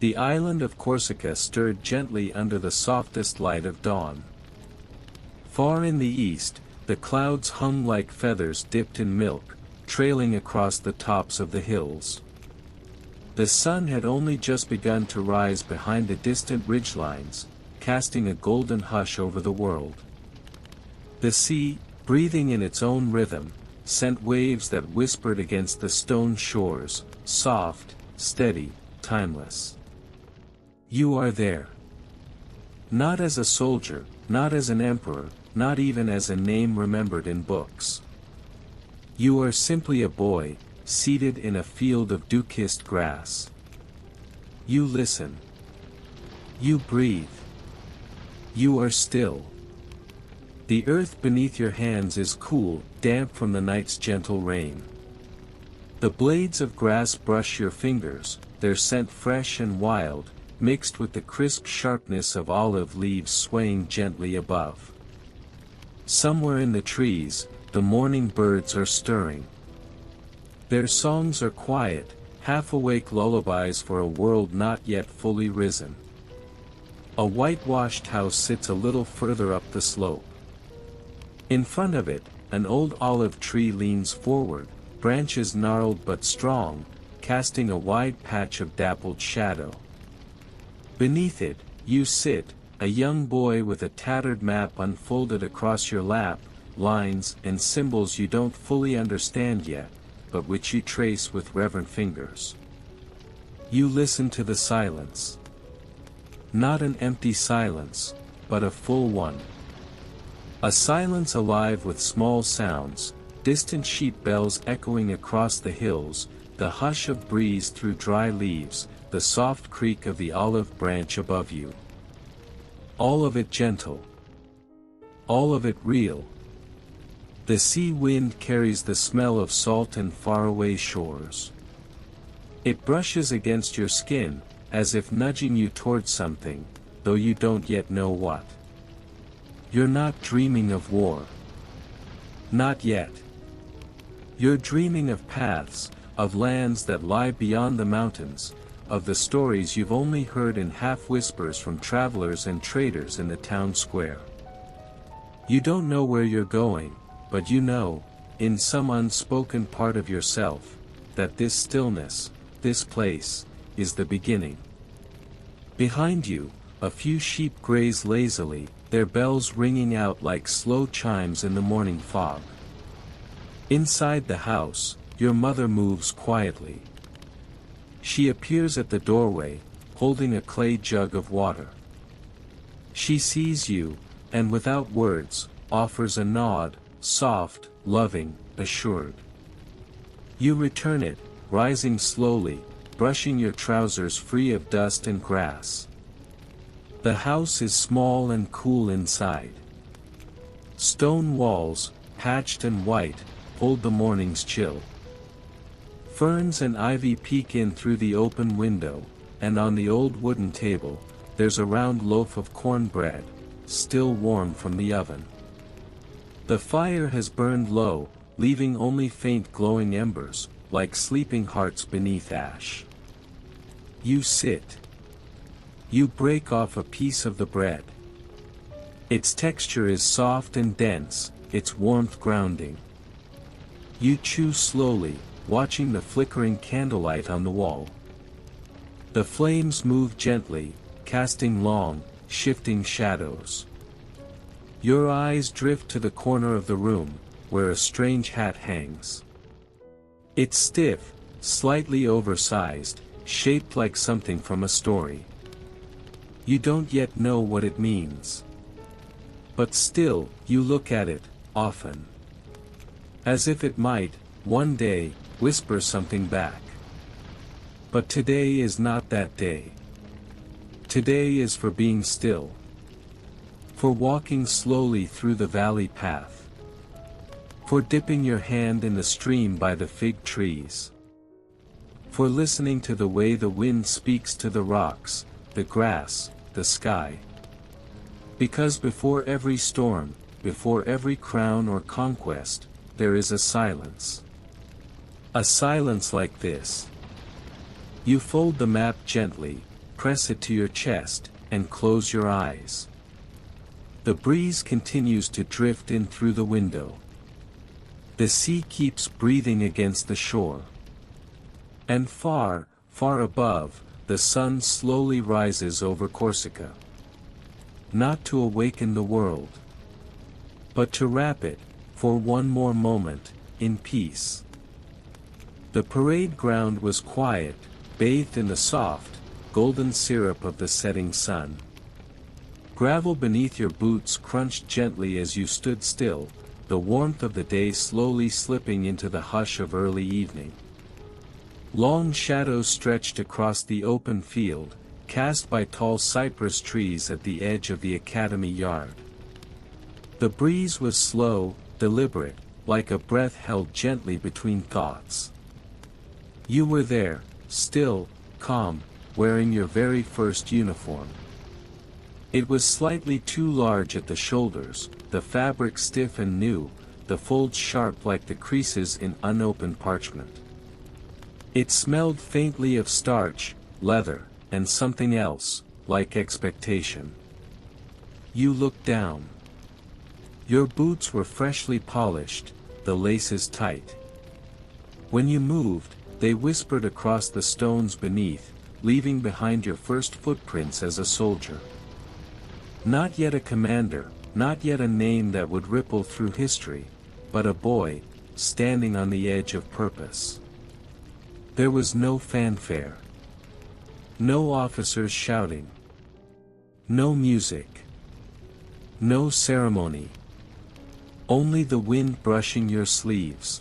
The island of Corsica stirred gently under the softest light of dawn. Far in the east, the clouds hung like feathers dipped in milk, trailing across the tops of the hills. The sun had only just begun to rise behind the distant ridgelines, casting a golden hush over the world. The sea, breathing in its own rhythm, sent waves that whispered against the stone shores, soft, steady, timeless. You are there. Not as a soldier, not as an emperor, not even as a name remembered in books. You are simply a boy, seated in a field of dew-kissed grass. You listen. You breathe. You are still. The earth beneath your hands is cool, damp from the night's gentle rain. The blades of grass brush your fingers, their scent fresh and wild, mixed with the crisp sharpness of olive leaves swaying gently above. Somewhere in the trees, the morning birds are stirring. Their songs are quiet, half-awake lullabies for a world not yet fully risen. A whitewashed house sits a little further up the slope. In front of it, an old olive tree leans forward, branches gnarled but strong, casting a wide patch of dappled shadow. Beneath it, you sit, a young boy with a tattered map unfolded across your lap, lines and symbols you don't fully understand yet, but which you trace with reverent fingers. You listen to the silence. Not an empty silence, but a full one. A silence alive with small sounds, distant sheep bells echoing across the hills, the hush of breeze through dry leaves, the soft creak of the olive branch above you. All of it gentle. All of it real. The sea wind carries the smell of salt and faraway shores. It brushes against your skin, as if nudging you towards something, though you don't yet know what. You're not dreaming of war. Not yet. You're dreaming of paths, of lands that lie beyond the mountains, of the stories you've only heard in half-whispers from travelers and traders in the town square. You don't know where you're going, but you know, in some unspoken part of yourself, that this stillness, this place, is the beginning. Behind you, a few sheep graze lazily, their bells ringing out like slow chimes in the morning fog. Inside the house, your mother moves quietly. She appears at the doorway, holding a clay jug of water. She sees you, and without words, offers a nod, soft, loving, assured. You return it, rising slowly, brushing your trousers free of dust and grass. The house is small and cool inside. Stone walls, patched and white, hold the morning's chill. Ferns and ivy peek in through the open window, and on the old wooden table, there's a round loaf of cornbread, still warm from the oven. The fire has burned low, leaving only faint glowing embers, like sleeping hearts beneath ash. You sit. You break off a piece of the bread. Its texture is soft and dense, its warmth grounding. You chew slowly, watching the flickering candlelight on the wall. The flames move gently, casting long, shifting shadows. Your eyes drift to the corner of the room, where a strange hat hangs. It's stiff, slightly oversized, shaped like something from a story. You don't yet know what it means. But still, you look at it, often. As if it might, one day, whisper something back. But today is not that day. Today is for being still. For walking slowly through the valley path. For dipping your hand in the stream by the fig trees. For listening to the way the wind speaks to the rocks, the grass, the sky. Because before every storm, before every crown or conquest, there is a silence. A silence like this. You fold the map gently, press it to your chest, and close your eyes. The breeze continues to drift in through the window. The sea keeps breathing against the shore. And far, far above, the sun slowly rises over Corsica. Not to awaken the world, but to wrap it, for one more moment, in peace. The parade ground was quiet, bathed in the soft, golden syrup of the setting sun. Gravel beneath your boots crunched gently as you stood still, the warmth of the day slowly slipping into the hush of early evening. Long shadows stretched across the open field, cast by tall cypress trees at the edge of the academy yard. The breeze was slow, deliberate, like a breath held gently between thoughts. You were there, still, calm, wearing your very first uniform. It was slightly too large at the shoulders, the fabric stiff and new, the folds sharp like the creases in unopened parchment. It smelled faintly of starch, leather, and something else, like expectation. You looked down. Your boots were freshly polished, the laces tight. When you moved, they whispered across the stones beneath, leaving behind your first footprints as a soldier. Not yet a commander, not yet a name that would ripple through history, but a boy, standing on the edge of purpose. There was no fanfare. No officers shouting. No music. No ceremony. Only the wind brushing your sleeves.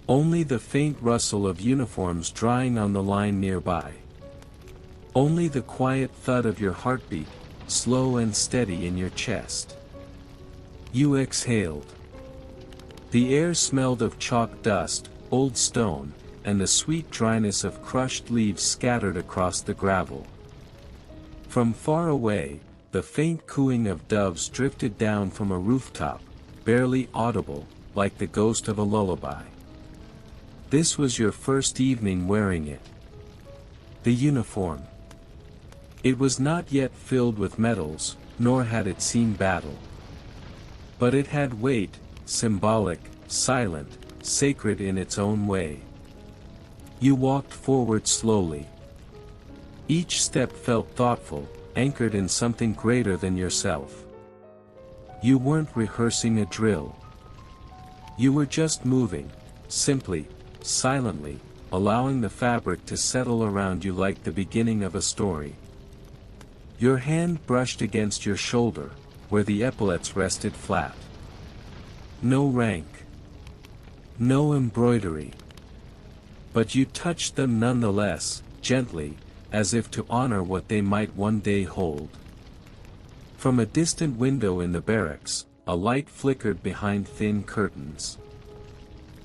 Only the faint rustle of uniforms drying on the line nearby. Only the quiet thud of your heartbeat, slow and steady in your chest. You exhaled. The air smelled of chalk dust, old stone, and the sweet dryness of crushed leaves scattered across the gravel. From far away, the faint cooing of doves drifted down from a rooftop, barely audible, like the ghost of a lullaby. This was your first evening wearing it. The uniform. It was not yet filled with medals, nor had it seen battle. But it had weight, symbolic, silent, sacred in its own way. You walked forward slowly. Each step felt thoughtful, anchored in something greater than yourself. You weren't rehearsing a drill. You were just moving, simply, silently, allowing the fabric to settle around you like the beginning of a story. Your hand brushed against your shoulder, where the epaulets rested flat. No rank. No embroidery. But you touched them nonetheless, gently, as if to honor what they might one day hold. From a distant window in the barracks, a light flickered behind thin curtains.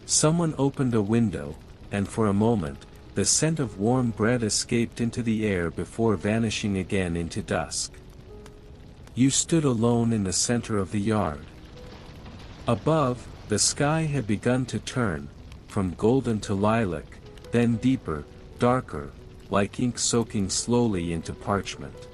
Someone opened a window, and for a moment, the scent of warm bread escaped into the air before vanishing again into dusk. You stood alone in the center of the yard. Above, the sky had begun to turn, from golden to lilac, then deeper, darker, like ink soaking slowly into parchment.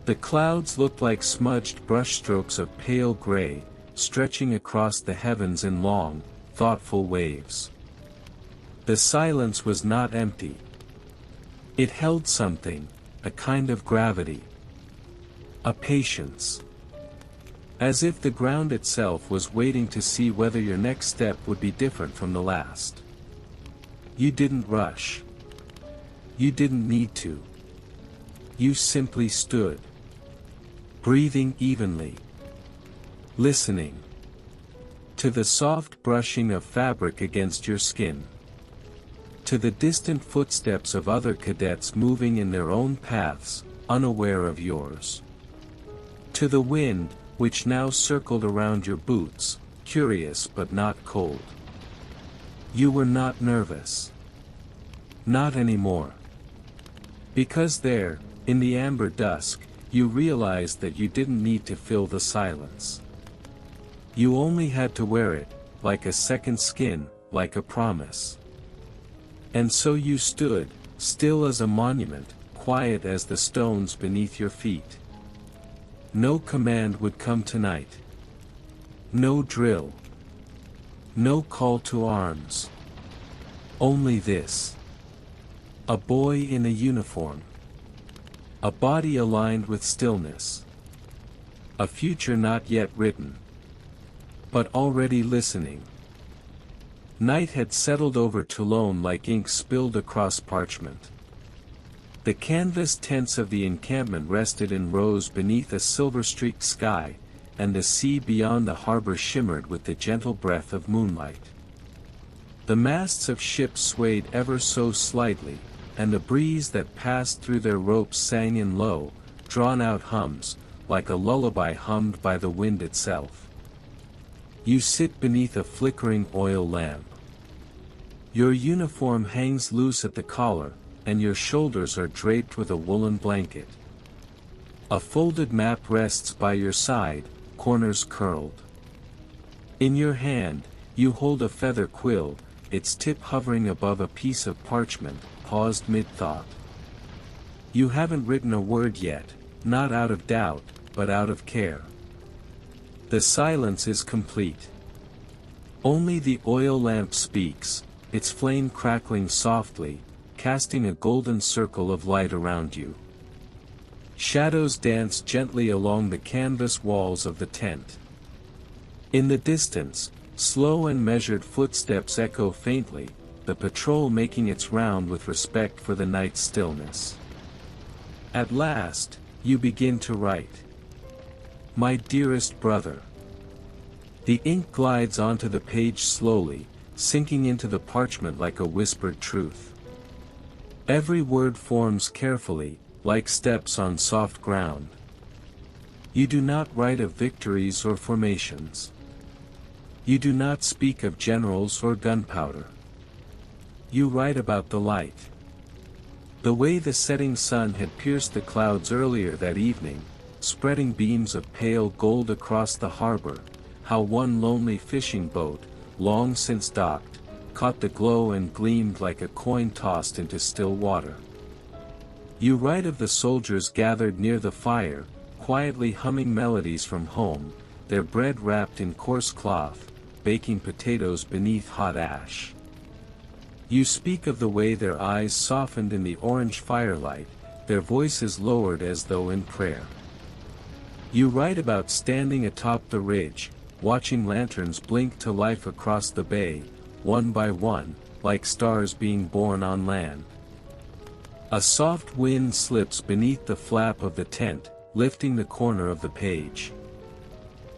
The clouds looked like smudged brushstrokes of pale gray, stretching across the heavens in long, thoughtful waves. The silence was not empty. It held something, a kind of gravity. A patience. As if the ground itself was waiting to see whether your next step would be different from the last. You didn't rush. You didn't need to. You simply stood. Breathing evenly. Listening. To the soft brushing of fabric against your skin. To the distant footsteps of other cadets moving in their own paths, unaware of yours. To the wind, which now circled around your boots, curious but not cold. You were not nervous. Not anymore. Because there, in the amber dusk, you realized that you didn't need to fill the silence. You only had to wear it, like a second skin, like a promise. And so you stood, still as a monument, quiet as the stones beneath your feet. No command would come tonight. No drill. No call to arms. Only this. A boy in a uniform. A body aligned with stillness. A future not yet written, but already listening. Night had settled over Toulon like ink spilled across parchment. The canvas tents of the encampment rested in rows beneath a silver-streaked sky, and the sea beyond the harbor shimmered with the gentle breath of moonlight. The masts of ships swayed ever so slightly, and the breeze that passed through their ropes sang in low, drawn-out hums, like a lullaby hummed by the wind itself. You sit beneath a flickering oil lamp. Your uniform hangs loose at the collar, and your shoulders are draped with a woolen blanket. A folded map rests by your side, corners curled. In your hand, you hold a feather quill, its tip hovering above a piece of parchment, paused mid-thought. You haven't written a word yet, not out of doubt, but out of care. The silence is complete. Only the oil lamp speaks, its flame crackling softly, casting a golden circle of light around you. Shadows dance gently along the canvas walls of the tent. In the distance, slow and measured footsteps echo faintly, the patrol making its round with respect for the night's stillness. At last, you begin to write. My dearest brother. The ink glides onto the page slowly, sinking into the parchment like a whispered truth. Every word forms carefully, like steps on soft ground. You do not write of victories or formations. You do not speak of generals or gunpowder. You write about the light. The way the setting sun had pierced the clouds earlier that evening, spreading beams of pale gold across the harbor, how one lonely fishing boat, long since docked, caught the glow and gleamed like a coin tossed into still water. You write of the soldiers gathered near the fire, quietly humming melodies from home, their bread wrapped in coarse cloth, baking potatoes beneath hot ash. You speak of the way their eyes softened in the orange firelight, their voices lowered as though in prayer. You write about standing atop the ridge, watching lanterns blink to life across the bay, one by one, like stars being born on land. A soft wind slips beneath the flap of the tent, lifting the corner of the page.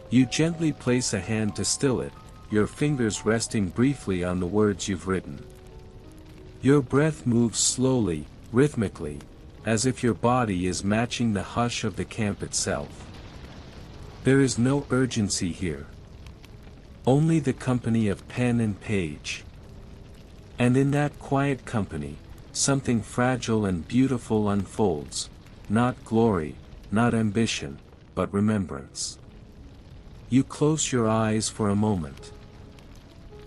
You gently place a hand to still it, your fingers resting briefly on the words you've written. Your breath moves slowly, rhythmically, as if your body is matching the hush of the camp itself. There is no urgency here. Only the company of pen and page. And in that quiet company, something fragile and beautiful unfolds, not glory, not ambition, but remembrance. You close your eyes for a moment.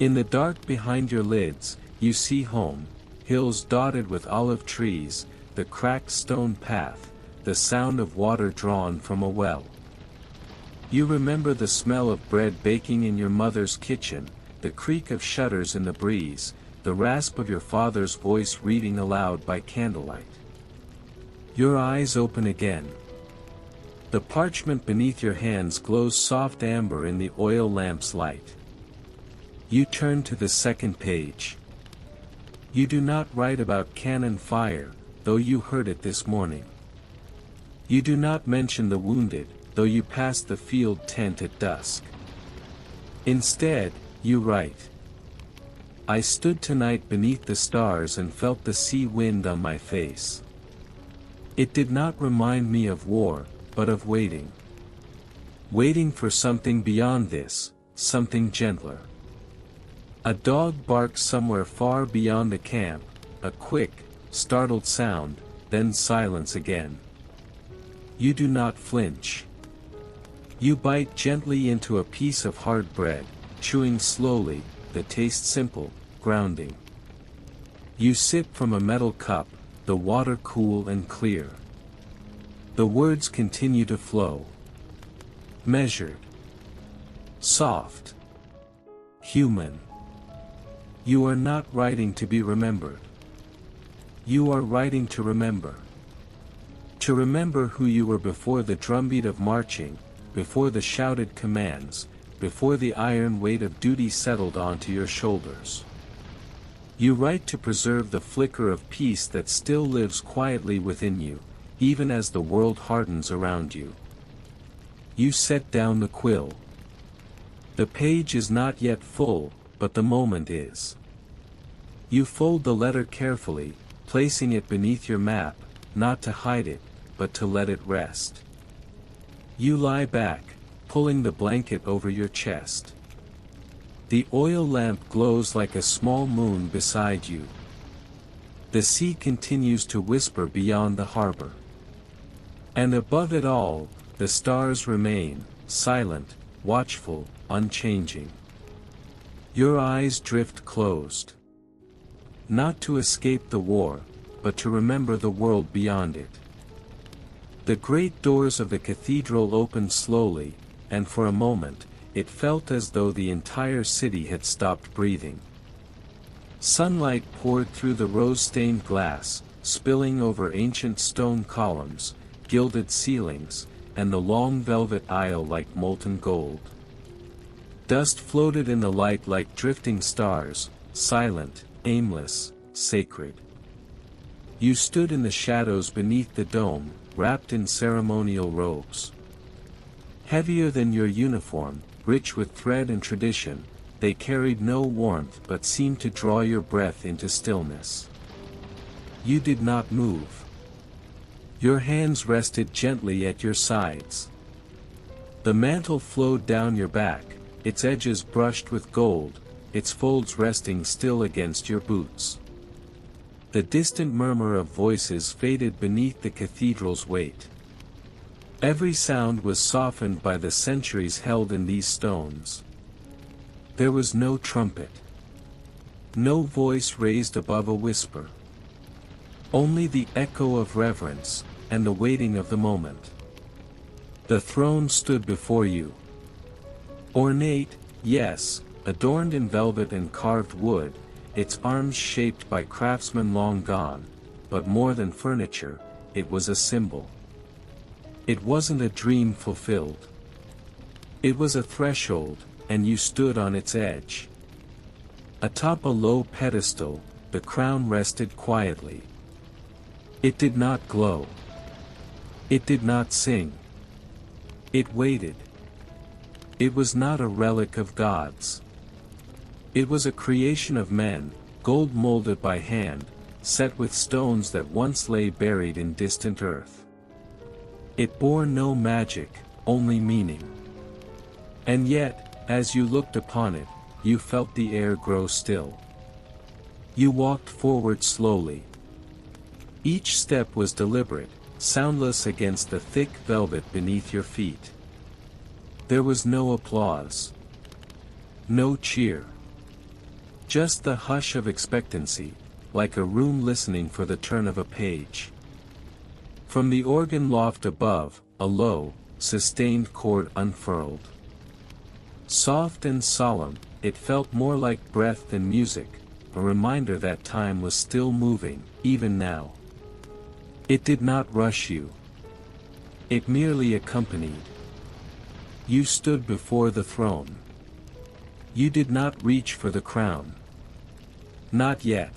In the dark behind your lids, you see home, hills dotted with olive trees, the cracked stone path, the sound of water drawn from a well. You remember the smell of bread baking in your mother's kitchen, the creak of shutters in the breeze, the rasp of your father's voice reading aloud by candlelight. Your eyes open again. The parchment beneath your hands glows soft amber in the oil lamp's light. You turn to the second page. You do not write about cannon fire, though you heard it this morning. You do not mention the wounded, though you passed the field tent at dusk. Instead, you write. I stood tonight beneath the stars and felt the sea wind on my face. It did not remind me of war, but of waiting. Waiting for something beyond this, something gentler. A dog barks somewhere far beyond the camp, a quick, startled sound, then silence again. You do not flinch. You bite gently into a piece of hard bread, chewing slowly, the taste simple, grounding. You sip from a metal cup, the water cool and clear. The words continue to flow. Measured. Soft. Human. You are not writing to be remembered. You are writing to remember. To remember who you were before the drumbeat of marching, before the shouted commands, before the iron weight of duty settled onto your shoulders. You write to preserve the flicker of peace that still lives quietly within you, even as the world hardens around you. You set down the quill. The page is not yet full, but the moment is. You fold the letter carefully, placing it beneath your map, not to hide it, but to let it rest. You lie back, pulling the blanket over your chest. The oil lamp glows like a small moon beside you. The sea continues to whisper beyond the harbor. And above it all, the stars remain, silent, watchful, unchanging. Your eyes drift closed. Not to escape the war, but to remember the world beyond it. The great doors of the cathedral opened slowly, and for a moment, it felt as though the entire city had stopped breathing. Sunlight poured through the rose-stained glass, spilling over ancient stone columns, gilded ceilings, and the long velvet aisle like molten gold. Dust floated in the light like drifting stars, silent, aimless, sacred. You stood in the shadows beneath the dome, wrapped in ceremonial robes. Heavier than your uniform, rich with thread and tradition, they carried no warmth but seemed to draw your breath into stillness. You did not move. Your hands rested gently at your sides. The mantle flowed down your back, its edges brushed with gold, its folds resting still against your boots. The distant murmur of voices faded beneath the cathedral's weight. Every sound was softened by the centuries held in these stones. There was no trumpet. No voice raised above a whisper. Only the echo of reverence, and the waiting of the moment. The throne stood before you. Ornate, yes, adorned in velvet and carved wood, its arms shaped by craftsmen long gone, but more than furniture, it was a symbol. It wasn't a dream fulfilled. It was a threshold, and you stood on its edge. Atop a low pedestal, the crown rested quietly. It did not glow. It did not sing. It waited. It was not a relic of gods. It was a creation of men, gold molded by hand, set with stones that once lay buried in distant earth. It bore no magic, only meaning. And yet, as you looked upon it, you felt the air grow still. You walked forward slowly. Each step was deliberate, soundless against the thick velvet beneath your feet. There was no applause. No cheer. Just the hush of expectancy, like a room listening for the turn of a page. From the organ loft above, a low, sustained chord unfurled. Soft and solemn, it felt more like breath than music, a reminder that time was still moving, even now. It did not rush you. It merely accompanied. You stood before the throne. You did not reach for the crown. Not yet.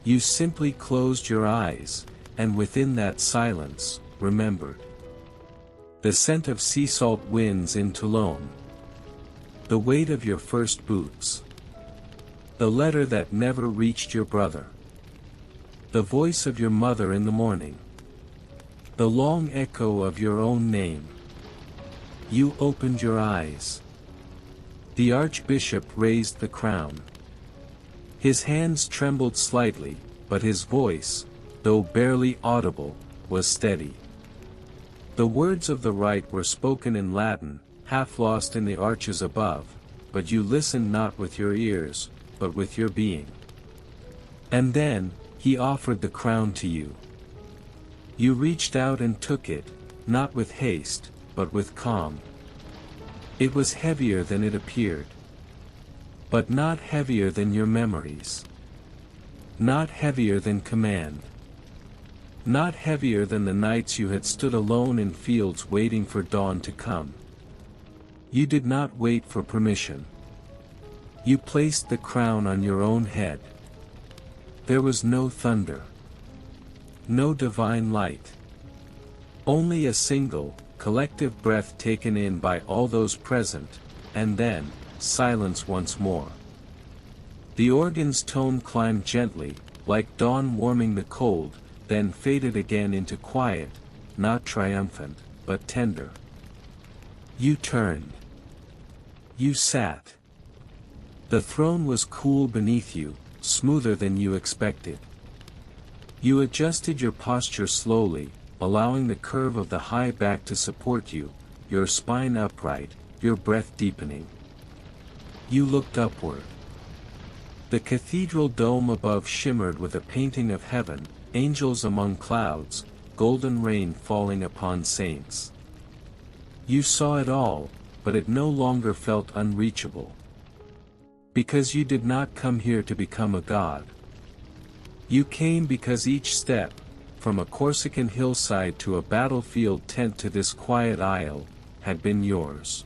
You simply closed your eyes, and within that silence, remembered. The scent of sea salt winds in Toulon. The weight of your first boots. The letter that never reached your brother. The voice of your mother in the morning. The long echo of your own name. You opened your eyes. The archbishop raised the crown. His hands trembled slightly, but his voice, though barely audible, was steady. The words of the rite were spoken in Latin, half lost in the arches above, but you listened not with your ears, but with your being. And then, he offered the crown to you. You reached out and took it, not with haste, but with calm. It was heavier than it appeared. But not heavier than your memories. Not heavier than command. Not heavier than the nights you had stood alone in fields waiting for dawn to come. You did not wait for permission. You placed the crown on your own head. There was no thunder. No divine light. Only a single, collective breath taken in by all those present, and then, silence once more. The organ's tone climbed gently, like dawn warming the cold, then faded again into quiet, not triumphant, but tender. You turned. You sat. The throne was cool beneath you, smoother than you expected. You adjusted your posture slowly, allowing the curve of the high back to support you, your spine upright, your breath deepening. You looked upward. The cathedral dome above shimmered with a painting of heaven, angels among clouds, golden rain falling upon saints. You saw it all, but it no longer felt unreachable. Because you did not come here to become a god. You came because each step, from a Corsican hillside to a battlefield tent to this quiet isle, had been yours.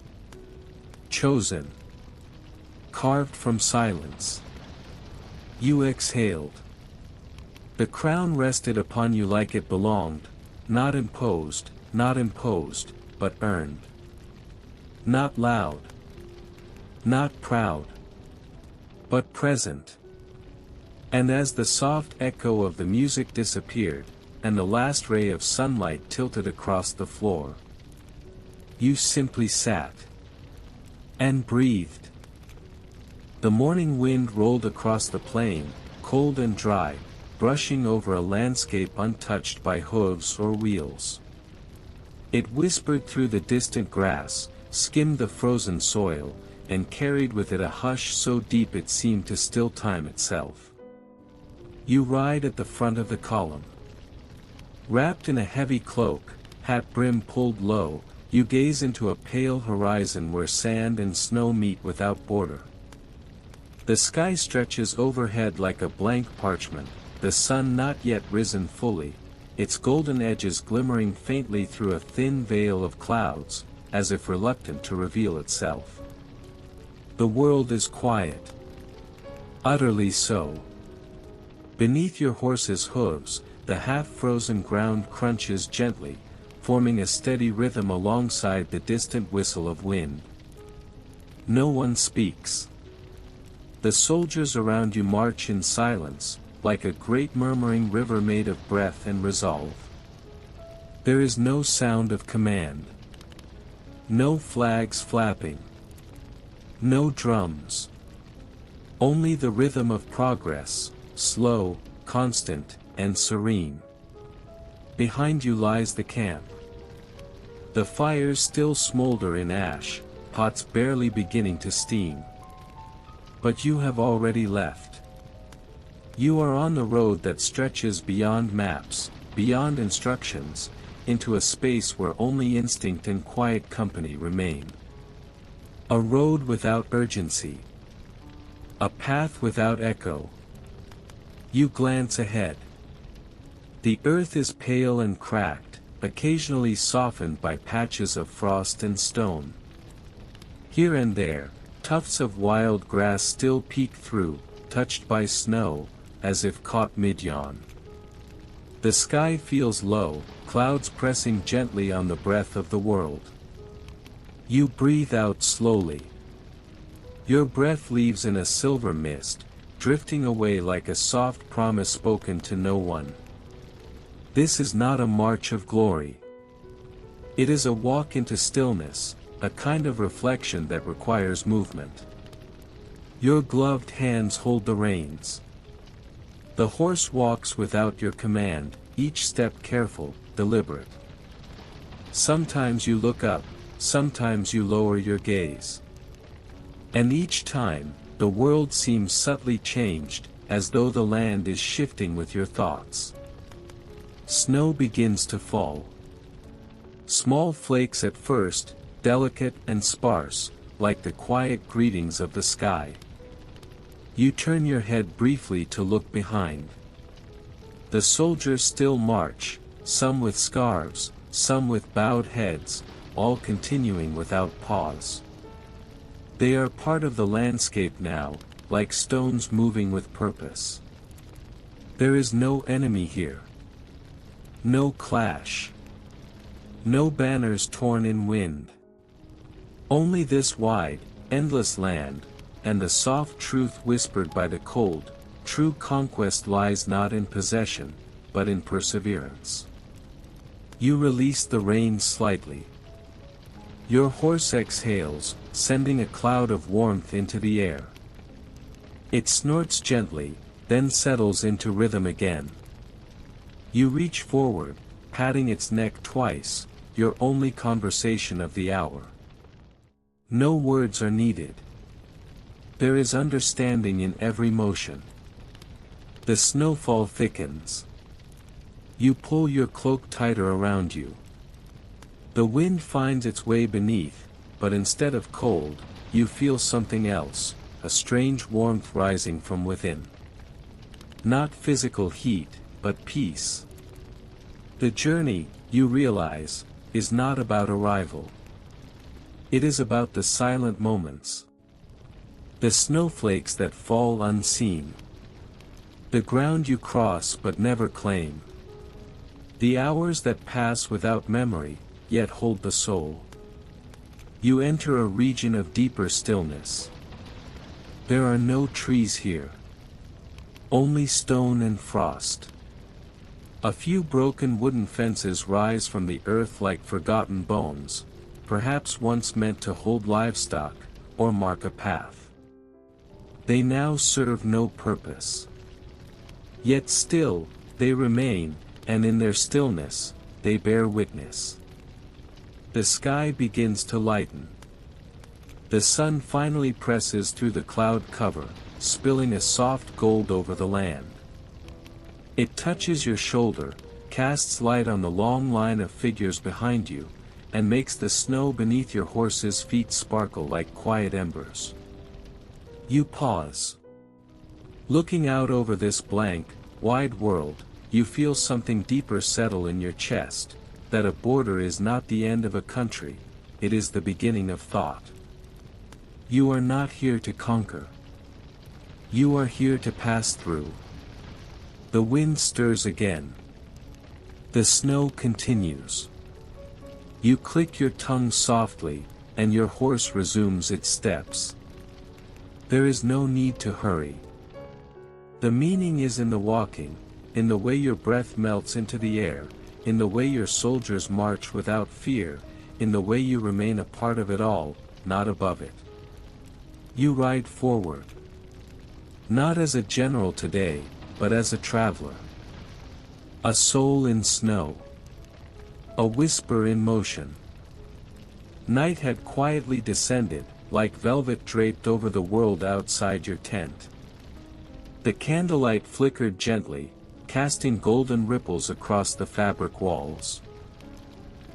Chosen. Carved from silence. You exhaled. The crown rested upon you like it belonged, not imposed, but earned. Not loud. Not proud. But present. And as the soft echo of the music disappeared, and the last ray of sunlight tilted across the floor, you simply sat. And breathed. The morning wind rolled across the plain, cold and dry, brushing over a landscape untouched by hooves or wheels. It whispered through the distant grass, skimmed the frozen soil, and carried with it a hush so deep it seemed to still time itself. You ride at the front of the column. Wrapped in a heavy cloak, hat brim pulled low, you gaze into a pale horizon where sand and snow meet without border. The sky stretches overhead like a blank parchment, the sun not yet risen fully, its golden edges glimmering faintly through a thin veil of clouds, as if reluctant to reveal itself. The world is quiet. Utterly so. Beneath your horse's hooves, the half-frozen ground crunches gently, forming a steady rhythm alongside the distant whistle of wind. No one speaks. The soldiers around you march in silence, like a great murmuring river made of breath and resolve. There is no sound of command. No flags flapping. No drums. Only the rhythm of progress, slow, constant, and serene. Behind you lies the camp. The fires still smolder in ash, pots barely beginning to steam. But you have already left. You are on the road that stretches beyond maps, beyond instructions, into a space where only instinct and quiet company remain. A road without urgency. A path without echo. You glance ahead. The earth is pale and cracked, occasionally softened by patches of frost and stone. Here and there, tufts of wild grass still peek through, touched by snow, as if caught mid-yawn. The sky feels low, clouds pressing gently on the breath of the world. You breathe out slowly. Your breath leaves in a silver mist, drifting away like a soft promise spoken to no one. This is not a march of glory. It is a walk into stillness, a kind of reflection that requires movement. Your gloved hands hold the reins. The horse walks without your command, each step careful, deliberate. Sometimes you look up, sometimes you lower your gaze. And each time, the world seems subtly changed, as though the land is shifting with your thoughts. Snow begins to fall. Small flakes at first, delicate and sparse, like the quiet greetings of the sky. You turn your head briefly to look behind. The soldiers still march, some with scarves, some with bowed heads, all continuing without pause. They are part of the landscape now, like stones moving with purpose. There is no enemy here. No clash. No banners torn in wind. Only this wide, endless land, and the soft truth whispered by the cold. True conquest lies not in possession, but in perseverance. You release the reins slightly. Your horse exhales, sending a cloud of warmth into the air. It snorts gently, then settles into rhythm again. You reach forward, patting its neck twice, your only conversation of the hour. No words are needed. There is understanding in every motion. The snowfall thickens. You pull your cloak tighter around you. The wind finds its way beneath, but instead of cold, you feel something else, a strange warmth rising from within. Not physical heat, but peace. The journey, you realize, is not about arrival. It is about the silent moments. The snowflakes that fall unseen. The ground you cross but never claim. The hours that pass without memory, yet hold the soul. You enter a region of deeper stillness. There are no trees here. Only stone and frost. A few broken wooden fences rise from the earth like forgotten bones, perhaps once meant to hold livestock, or mark a path. They now serve no purpose. Yet still, they remain, and in their stillness, they bear witness. The sky begins to lighten. The sun finally presses through the cloud cover, spilling a soft gold over the land. It touches your shoulder, casts light on the long line of figures behind you, and makes the snow beneath your horse's feet sparkle like quiet embers. You pause. Looking out over this blank, wide world, you feel something deeper settle in your chest, that a border is not the end of a country, it is the beginning of thought. You are not here to conquer. You are here to pass through. The wind stirs again. The snow continues. You click your tongue softly, and your horse resumes its steps. There is no need to hurry. The meaning is in the walking, in the way your breath melts into the air, in the way your soldiers march without fear, in the way you remain a part of it all, not above it. You ride forward. Not as a general today, but as a traveler. A soul in snow. A whisper in motion. Night had quietly descended, like velvet draped over the world outside your tent. The candlelight flickered gently, casting golden ripples across the fabric walls.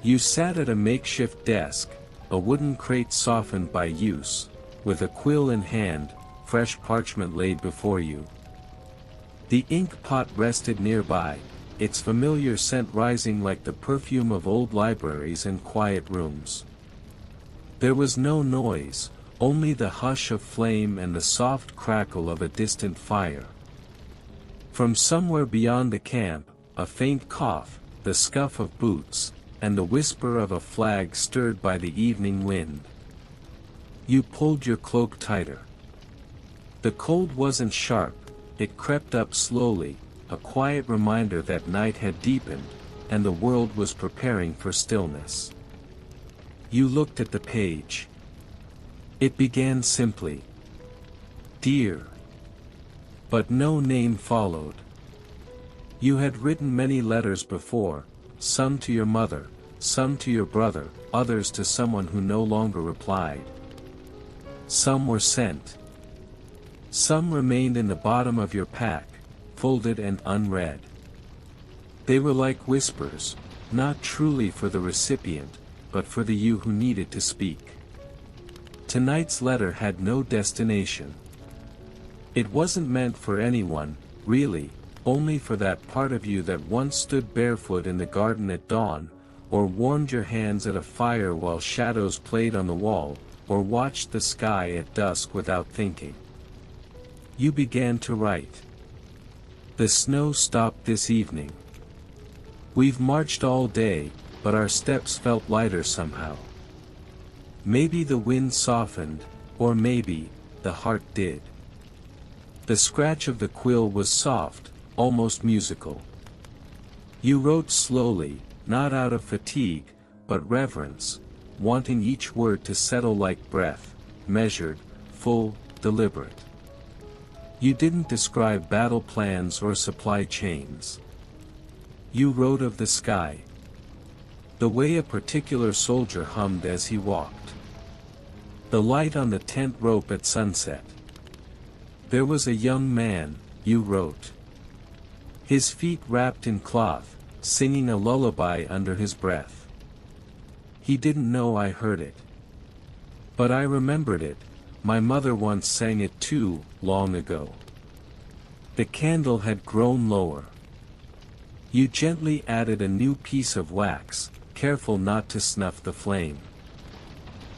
You sat at a makeshift desk, a wooden crate softened by use, with a quill in hand, fresh parchment laid before you. The ink pot rested nearby, its familiar scent rising like the perfume of old libraries and quiet rooms. There was no noise, only the hush of flame and the soft crackle of a distant fire. From somewhere beyond the camp, a faint cough, the scuff of boots, and the whisper of a flag stirred by the evening wind. You pulled your cloak tighter. The cold wasn't sharp, it crept up slowly, a quiet reminder that night had deepened, and the world was preparing for stillness. You looked at the page. It began simply. Dear. But no name followed. You had written many letters before, some to your mother, some to your brother, others to someone who no longer replied. Some were sent. Some remained in the bottom of your pack, folded and unread. They were like whispers, not truly for the recipient, but for the you who needed to speak. Tonight's letter had no destination. It wasn't meant for anyone, really, only for that part of you that once stood barefoot in the garden at dawn, or warmed your hands at a fire while shadows played on the wall, or watched the sky at dusk without thinking. You began to write. The snow stopped this evening. We've marched all day, but our steps felt lighter somehow. Maybe the wind softened, or maybe the heart did. The scratch of the quill was soft, almost musical. You wrote slowly, not out of fatigue, but reverence, wanting each word to settle like breath, measured, full, deliberate. You didn't describe battle plans or supply chains. You wrote of the sky. The way a particular soldier hummed as he walked. The light on the tent rope at sunset. There was a young man, you wrote. His feet wrapped in cloth, singing a lullaby under his breath. He didn't know I heard it. But I remembered it, my mother once sang it too, long ago. The candle had grown lower. You gently added a new piece of wax, careful not to snuff the flame.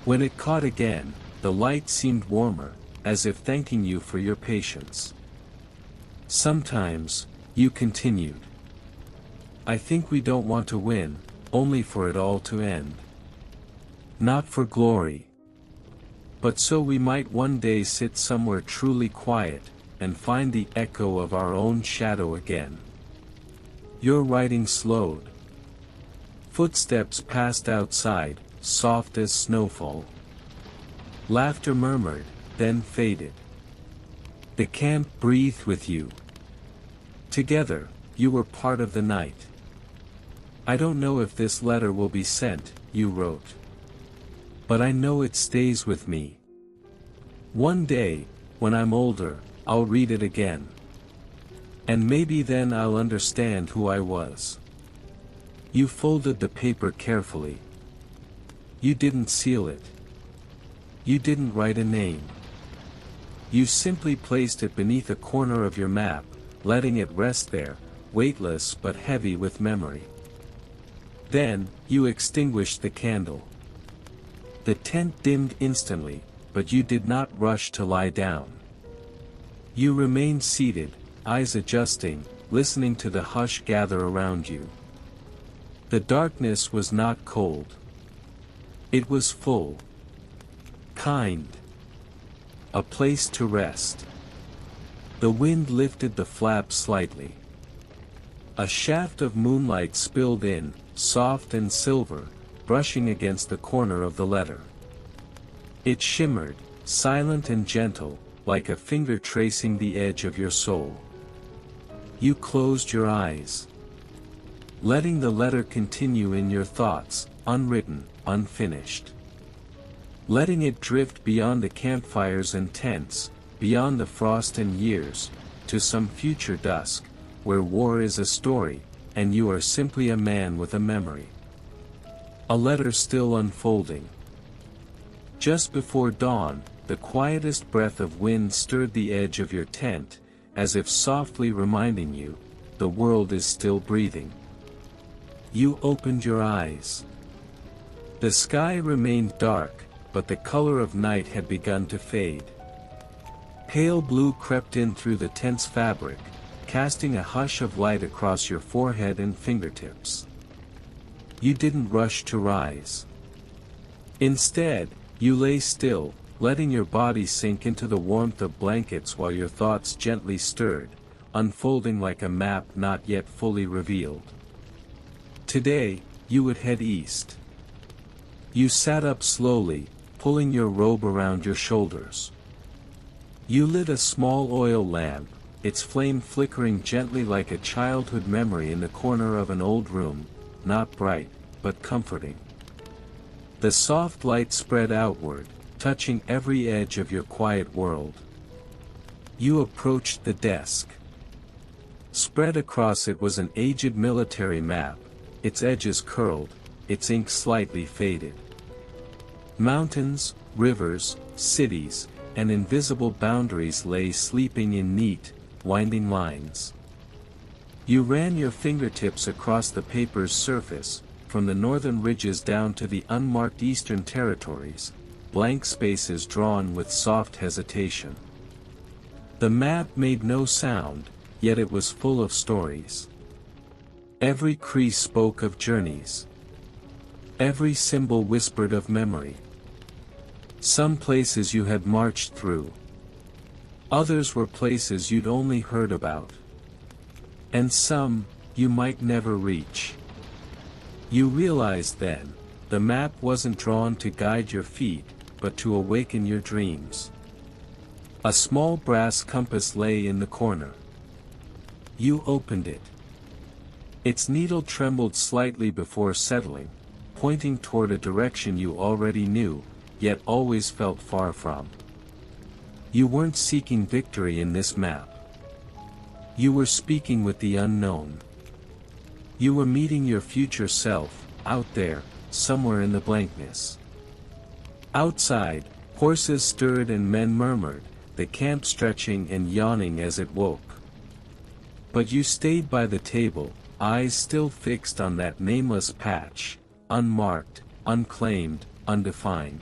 When it caught again, the light seemed warmer, as if thanking you for your patience. Sometimes, you continued. I think we don't want to win, only for it all to end. Not for glory. But so we might one day sit somewhere truly quiet, and find the echo of our own shadow again. Your writing slowed. Footsteps passed outside, soft as snowfall. Laughter murmured, then faded. The camp breathed with you. Together, you were part of the night. I don't know if this letter will be sent, you wrote. But I know it stays with me. One day, when I'm older, I'll read it again. And maybe then I'll understand who I was. You folded the paper carefully. You didn't seal it. You didn't write a name. You simply placed it beneath a corner of your map, letting it rest there, weightless but heavy with memory. Then, you extinguished the candle. The tent dimmed instantly, but you did not rush to lie down. You remained seated, eyes adjusting, listening to the hush gather around you. The darkness was not cold. It was full. Kind. A place to rest. The wind lifted the flap slightly. A shaft of moonlight spilled in, soft and silver, brushing against the corner of the letter. It shimmered, silent and gentle, like a finger tracing the edge of your soul. You closed your eyes, letting the letter continue in your thoughts, unwritten, unfinished. Letting it drift beyond the campfires and tents, beyond the frost and years, to some future dusk, where war is a story, and you are simply a man with a memory. A letter still unfolding. Just before dawn, the quietest breath of wind stirred the edge of your tent, as if softly reminding you, the world is still breathing. You opened your eyes. The sky remained dark, but the color of night had begun to fade. Pale blue crept in through the tent's fabric, casting a hush of light across your forehead and fingertips. You didn't rush to rise. Instead, you lay still, letting your body sink into the warmth of blankets while your thoughts gently stirred, unfolding like a map not yet fully revealed. Today, you would head east. You sat up slowly, pulling your robe around your shoulders. You lit a small oil lamp, its flame flickering gently like a childhood memory in the corner of an old room, not bright, but comforting. The soft light spread outward, touching every edge of your quiet world. You approached the desk. Spread across it was an aged military map, its edges curled, its ink slightly faded. Mountains, rivers, cities, and invisible boundaries lay sleeping in neat, winding lines. You ran your fingertips across the paper's surface, from the northern ridges down to the unmarked eastern territories, blank spaces drawn with soft hesitation. The map made no sound, yet it was full of stories. Every crease spoke of journeys. Every symbol whispered of memory. Some places you had marched through. Others were places you'd only heard about. And some, you might never reach. You realized then, the map wasn't drawn to guide your feet, but to awaken your dreams. A small brass compass lay in the corner. You opened it. Its needle trembled slightly before settling, pointing toward a direction you already knew, yet always felt far from. You weren't seeking victory in this map. You were speaking with the unknown. You were meeting your future self, out there, somewhere in the blankness. Outside, horses stirred and men murmured, the camp stretching and yawning as it woke. But you stayed by the table, eyes still fixed on that nameless patch, unmarked, unclaimed, undefined.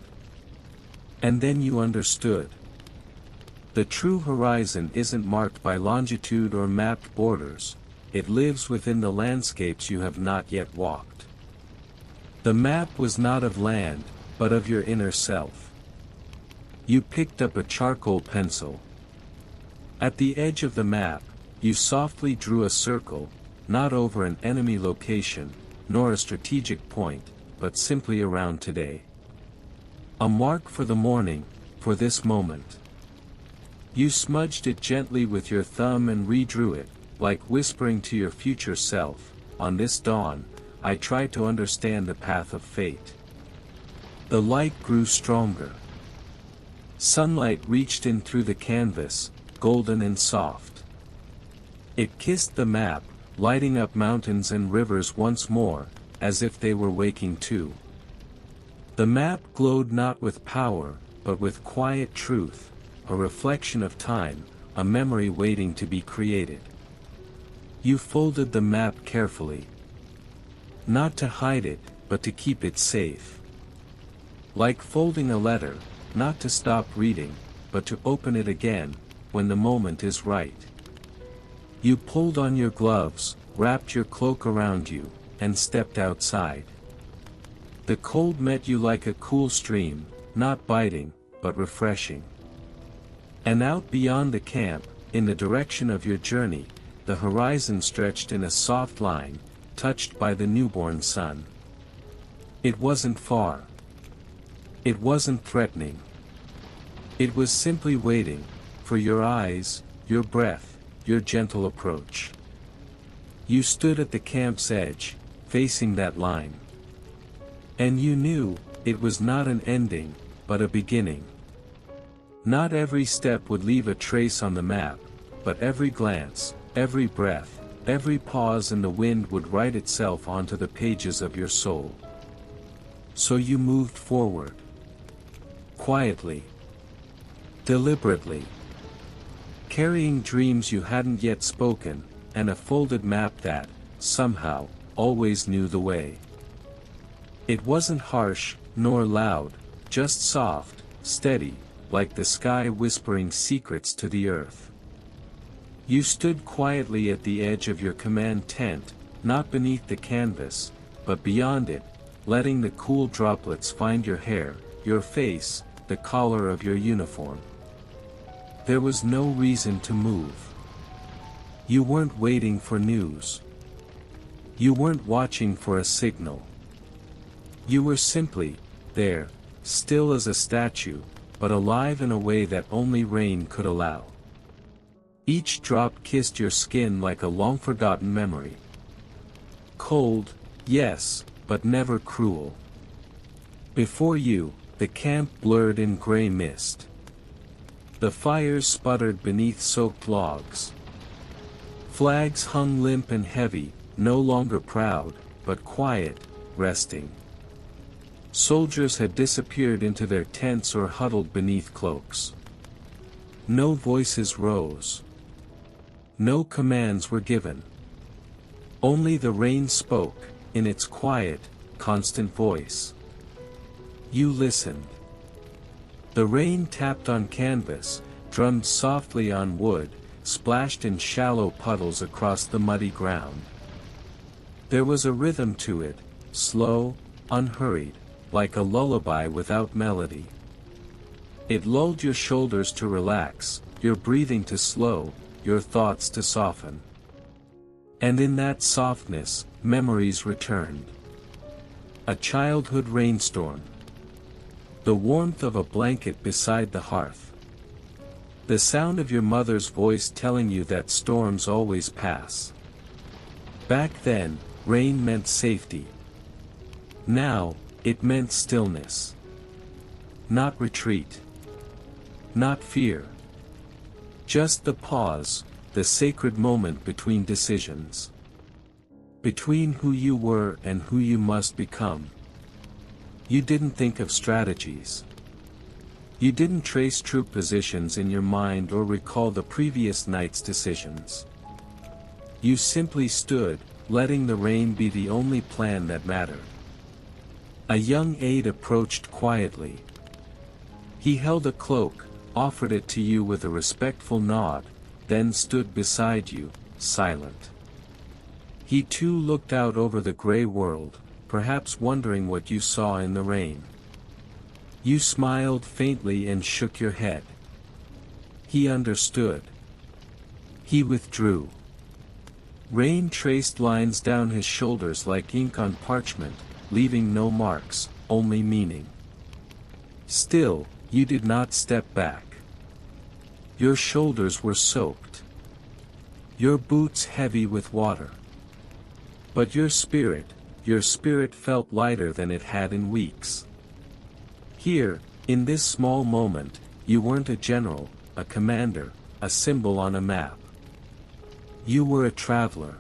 And then you understood. The true horizon isn't marked by longitude or mapped borders, it lives within the landscapes you have not yet walked. The map was not of land, but of your inner self. You picked up a charcoal pencil. At the edge of the map, you softly drew a circle, not over an enemy location, nor a strategic point, but simply around today. A mark for the morning, for this moment. You smudged it gently with your thumb and redrew it, like whispering to your future self, on this dawn, I try to understand the path of fate. The light grew stronger. Sunlight reached in through the canvas, golden and soft. It kissed the map, lighting up mountains and rivers once more, as if they were waking too. The map glowed not with power, but with quiet truth, a reflection of time, a memory waiting to be created. You folded the map carefully. Not to hide it, but to keep it safe. Like folding a letter, not to stop reading, but to open it again, when the moment is right. You pulled on your gloves, wrapped your cloak around you, and stepped outside. The cold met you like a cool stream, not biting, but refreshing. And out beyond the camp, in the direction of your journey, the horizon stretched in a soft line, touched by the newborn sun. It wasn't far. It wasn't threatening. It was simply waiting, for your eyes, your breath, your gentle approach. You stood at the camp's edge, facing that line. And you knew, it was not an ending, but a beginning. Not every step would leave a trace on the map, but every glance, every breath, every pause in the wind would write itself onto the pages of your soul. So you moved forward. Quietly. Deliberately. Carrying dreams you hadn't yet spoken, and a folded map that, somehow, always knew the way. It wasn't harsh, nor loud, just soft, steady, like the sky whispering secrets to the earth. You stood quietly at the edge of your command tent, not beneath the canvas, but beyond it, letting the cool droplets find your hair, your face, the collar of your uniform. There was no reason to move. You weren't waiting for news. You weren't watching for a signal. You were simply there, still as a statue, but alive in a way that only rain could allow. Each drop kissed your skin like a long-forgotten memory. Cold, yes, but never cruel. Before you, the camp blurred in gray mist. The fires sputtered beneath soaked logs. Flags hung limp and heavy, no longer proud, but quiet, resting. Soldiers had disappeared into their tents or huddled beneath cloaks. No voices rose. No commands were given. Only the rain spoke, in its quiet, constant voice. You listened. The rain tapped on canvas, drummed softly on wood, splashed in shallow puddles across the muddy ground. There was a rhythm to it, slow, unhurried, like a lullaby without melody. It lulled your shoulders to relax, your breathing to slow, your thoughts to soften. And in that softness, memories returned. A childhood rainstorm. The warmth of a blanket beside the hearth. The sound of your mother's voice telling you that storms always pass. Back then, rain meant safety. Now, it meant stillness. Not retreat. Not fear. Just the pause, the sacred moment between decisions. Between who you were and who you must become. You didn't think of strategies. You didn't trace troop positions in your mind or recall the previous night's decisions. You simply stood, letting the rain be the only plan that mattered. A young aide approached quietly. He held a cloak, offered it to you with a respectful nod, then stood beside you, silent. He too looked out over the gray world, perhaps wondering what you saw in the rain. You smiled faintly and shook your head. He understood. He withdrew. Rain traced lines down his shoulders like ink on parchment, leaving no marks, only meaning. Still, you did not step back. Your shoulders were soaked. Your boots heavy with water. But your spirit felt lighter than it had in weeks. Here, in this small moment, you weren't a general, a commander, a symbol on a map. You were a traveler.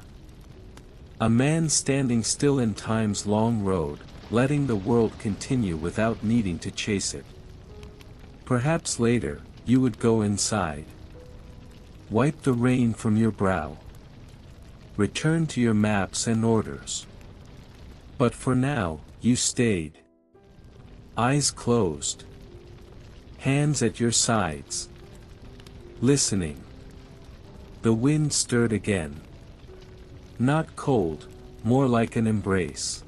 A man standing still in time's long road, letting the world continue without needing to chase it. Perhaps later, you would go inside. Wipe the rain from your brow. Return to your maps and orders. But for now, you stayed. Eyes closed. Hands at your sides. Listening. The wind stirred again. Not cold, more like an embrace.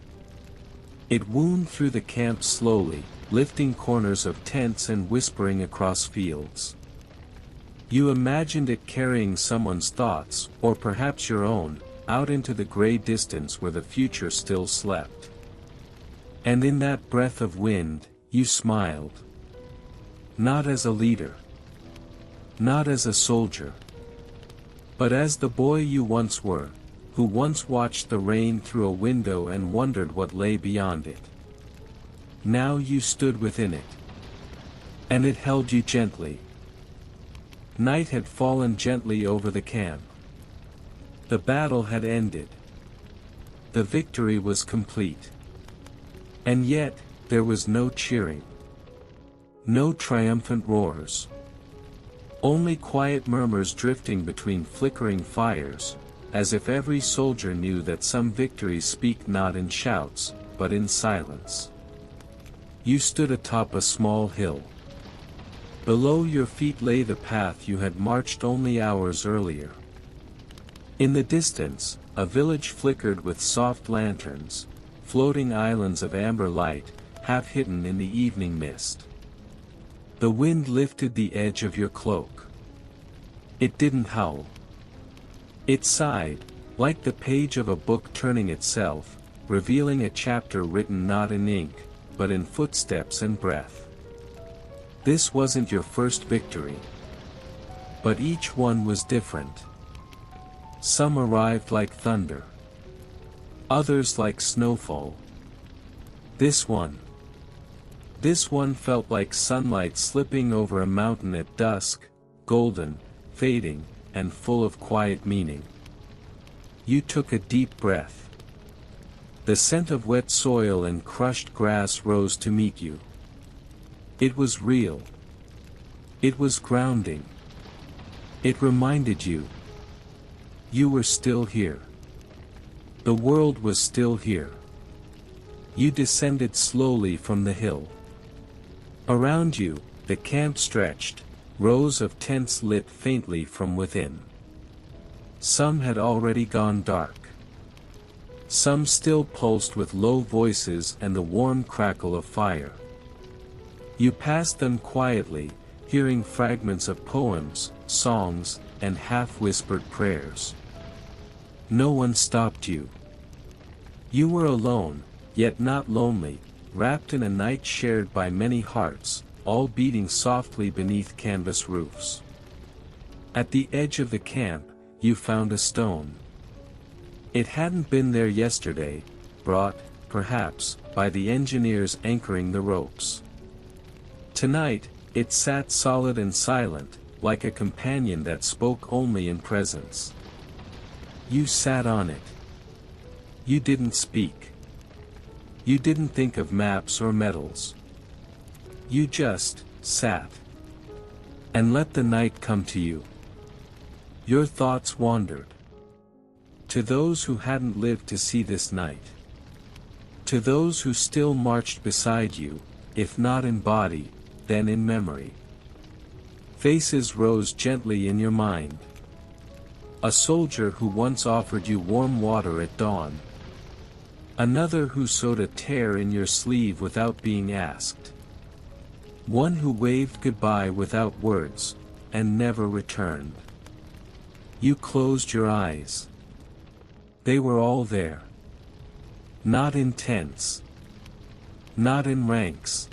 It wound through the camp slowly, lifting corners of tents and whispering across fields. You imagined it carrying someone's thoughts, or perhaps your own, out into the gray distance where the future still slept. And in that breath of wind, you smiled. Not as a leader. Not as a soldier. But as the boy you once were, who once watched the rain through a window and wondered what lay beyond it. Now you stood within it. And it held you gently. Night had fallen gently over the camp. The battle had ended. The victory was complete. And yet, there was no cheering. No triumphant roars. Only quiet murmurs drifting between flickering fires, as if every soldier knew that some victories speak not in shouts, but in silence. You stood atop a small hill. Below your feet lay the path you had marched only hours earlier. In the distance, a village flickered with soft lanterns, floating islands of amber light, half hidden in the evening mist. The wind lifted the edge of your cloak. It didn't howl. It sighed, like the page of a book turning itself, revealing a chapter written not in ink, but in footsteps and breath. This wasn't your first victory. But each one was different. Some arrived like thunder. Others like snowfall. This one. This one felt like sunlight slipping over a mountain at dusk, golden, fading, and full of quiet meaning. You took a deep breath. The scent of wet soil and crushed grass rose to meet you. It was real. It was grounding. It reminded you. You were still here. The world was still here. You descended slowly from the hill. Around you, the camp stretched, rows of tents lit faintly from within. Some had already gone dark. Some still pulsed with low voices and the warm crackle of fire. You passed them quietly, hearing fragments of poems, songs, and half-whispered prayers. No one stopped you. You were alone, yet not lonely, wrapped in a night shared by many hearts, all beating softly beneath canvas roofs. At the edge of the camp, you found a stone. It hadn't been there yesterday, brought, perhaps, by the engineers anchoring the ropes. Tonight, it sat solid and silent, like a companion that spoke only in presence. You sat on it. You didn't speak. You didn't think of maps or medals. You just sat. And let the night come to you. Your thoughts wandered. To those who hadn't lived to see this night. To those who still marched beside you, if not in body, then in memory. Faces rose gently in your mind. A soldier who once offered you warm water at dawn. Another who sewed a tear in your sleeve without being asked. One who waved goodbye without words, and never returned. You closed your eyes. They were all there. Not in tents. Not in ranks.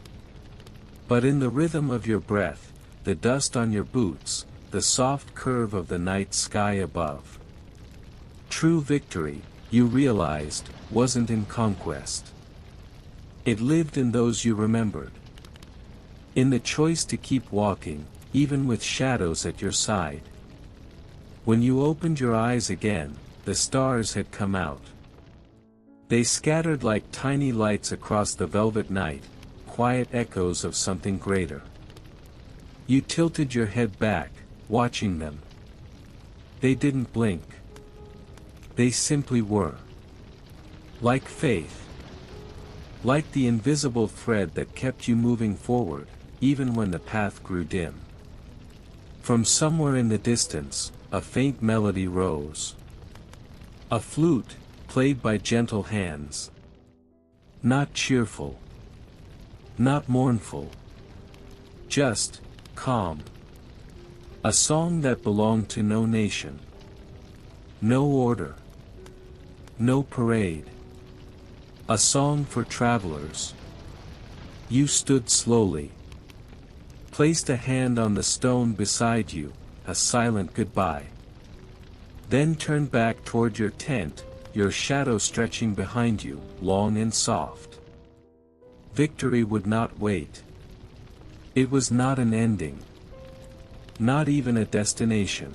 But in the rhythm of your breath, the dust on your boots, the soft curve of the night sky above. True victory, you realized, wasn't in conquest. It lived in those you remembered. In the choice to keep walking, even with shadows at your side. When you opened your eyes again, the stars had come out. They scattered like tiny lights across the velvet night, quiet echoes of something greater. You tilted your head back, watching them. They didn't blink. They simply were. Like faith. Like the invisible thread that kept you moving forward, even when the path grew dim. From somewhere in the distance, a faint melody rose. A flute, played by gentle hands. Not cheerful. Not mournful. Just, calm. A song that belonged to no nation. No order. No parade. A song for travelers. You stood slowly. Placed a hand on the stone beside you, a silent goodbye. Then turned back toward your tent, your shadow stretching behind you, long and soft. Victory would not wait. It was not an ending. Not even a destination.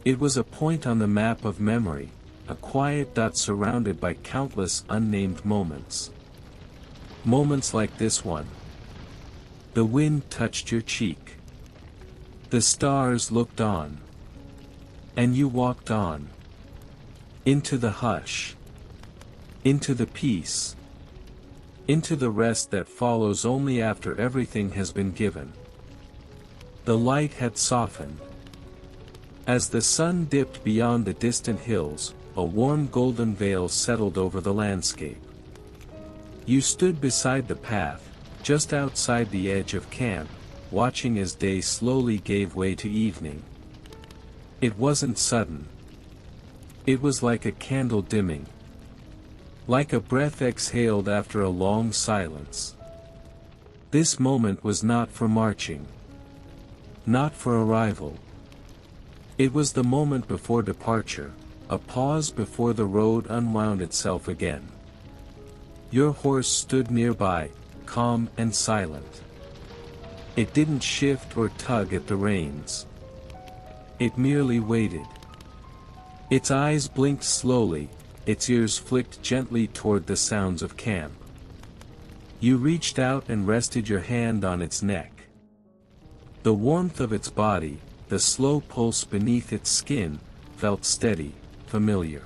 It was a point on the map of memory, a quiet dot surrounded by countless unnamed moments. Moments like this one. The wind touched your cheek. The stars looked on. And you walked on. Into the hush. Into the peace. Into the rest that follows only after everything has been given. The light had softened. As the sun dipped beyond the distant hills, a warm golden veil settled over the landscape. You stood beside the path, just outside the edge of camp, watching as day slowly gave way to evening. It wasn't sudden. It was like a candle dimming. Like a breath exhaled after a long silence. This moment was not for marching. Not for arrival. It was the moment before departure, a pause before the road unwound itself again. Your horse stood nearby, calm and silent. It didn't shift or tug at the reins. It merely waited. Its eyes blinked slowly, its ears flicked gently toward the sounds of camp. You reached out and rested your hand on its neck. The warmth of its body, the slow pulse beneath its skin, felt steady, familiar.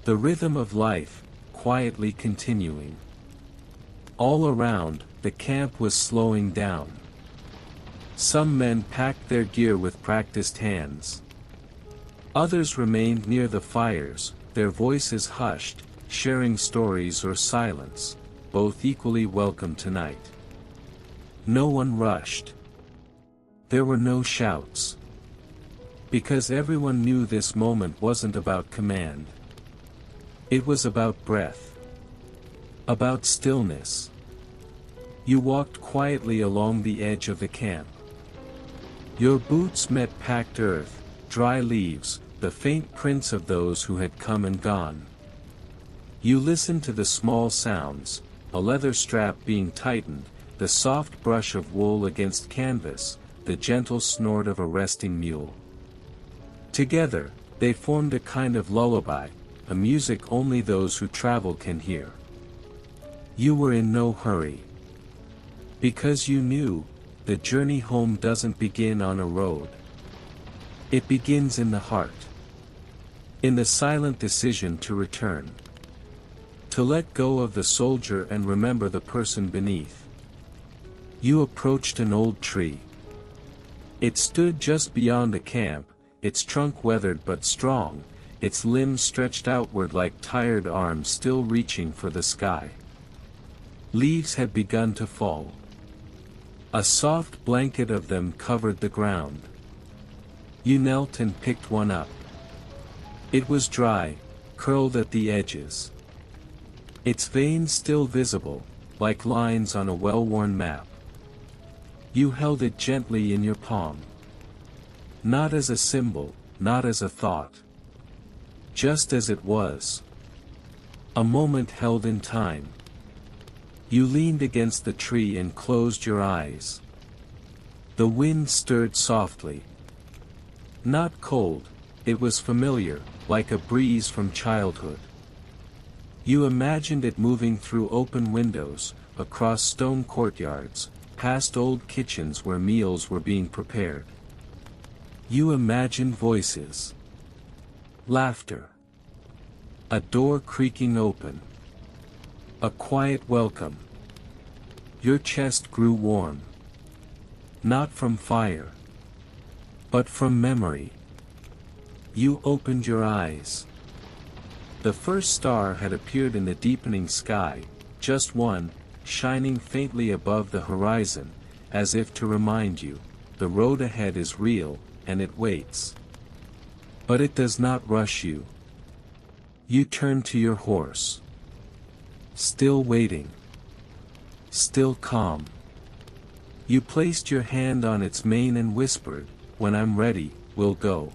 The rhythm of life, quietly continuing. All around, the camp was slowing down. Some men packed their gear with practiced hands. Others remained near the fires, their voices hushed, sharing stories or silence, both equally welcome tonight. No one rushed. There were no shouts. Because everyone knew this moment wasn't about command. It was about breath. About stillness. You walked quietly along the edge of the camp. Your boots met packed earth, dry leaves, the faint prints of those who had come and gone. You listened to the small sounds, a leather strap being tightened, the soft brush of wool against canvas, the gentle snort of a resting mule. Together, they formed a kind of lullaby, a music only those who travel can hear. You were in no hurry. Because you knew, the journey home doesn't begin on a road. It begins in the heart. In the silent decision to return. To let go of the soldier and remember the person beneath. You approached an old tree. It stood just beyond the camp, its trunk weathered but strong, its limbs stretched outward like tired arms still reaching for the sky. Leaves had begun to fall. A soft blanket of them covered the ground. You knelt and picked one up. It was dry, curled at the edges. Its veins still visible, like lines on a well-worn map. You held it gently in your palm. Not as a symbol, not as a thought. Just as it was. A moment held in time. You leaned against the tree and closed your eyes. The wind stirred softly. Not cold, it was familiar, like a breeze from childhood. You imagined it moving through open windows, across stone courtyards, past old kitchens where meals were being prepared. You imagined voices. Laughter. A door creaking open. A quiet welcome. Your chest grew warm. Not from fire. But from memory. You opened your eyes. The first star had appeared in the deepening sky, just one, shining faintly above the horizon, as if to remind you, the road ahead is real, and it waits. But it does not rush you. You turn to your horse. Still waiting. Still calm. You placed your hand on its mane and whispered, "When I'm ready, we'll go."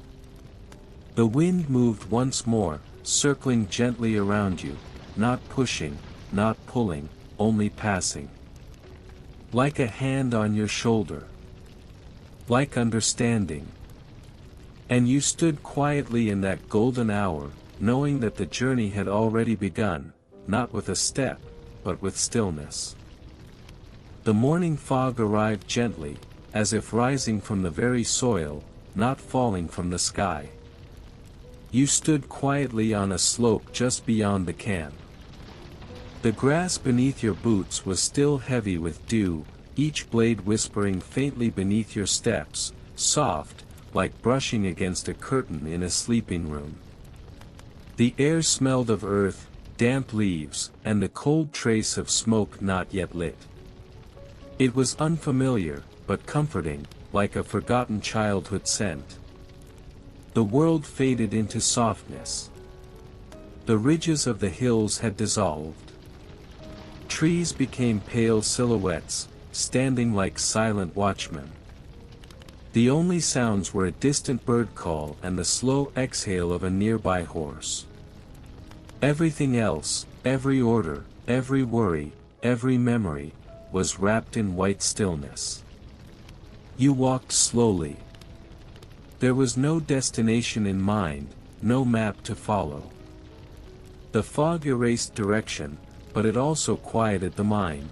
The wind moved once more, circling gently around you, not pushing, not pulling, only passing. Like a hand on your shoulder. Like understanding. And you stood quietly in that golden hour, knowing that the journey had already begun, not with a step, but with stillness. The morning fog arrived gently, as if rising from the very soil, not falling from the sky. You stood quietly on a slope just beyond the camp. The grass beneath your boots was still heavy with dew, each blade whispering faintly beneath your steps, soft, like brushing against a curtain in a sleeping room. The air smelled of earth, damp leaves, and the cold trace of smoke not yet lit. It was unfamiliar, but comforting, like a forgotten childhood scent. The world faded into softness. The ridges of the hills had dissolved. Trees became pale silhouettes, standing like silent watchmen. The only sounds were a distant bird call and the slow exhale of a nearby horse. Everything else, every order, every worry, every memory, was wrapped in white stillness. You walked slowly. There was no destination in mind, no map to follow. The fog erased direction, but it also quieted the mind.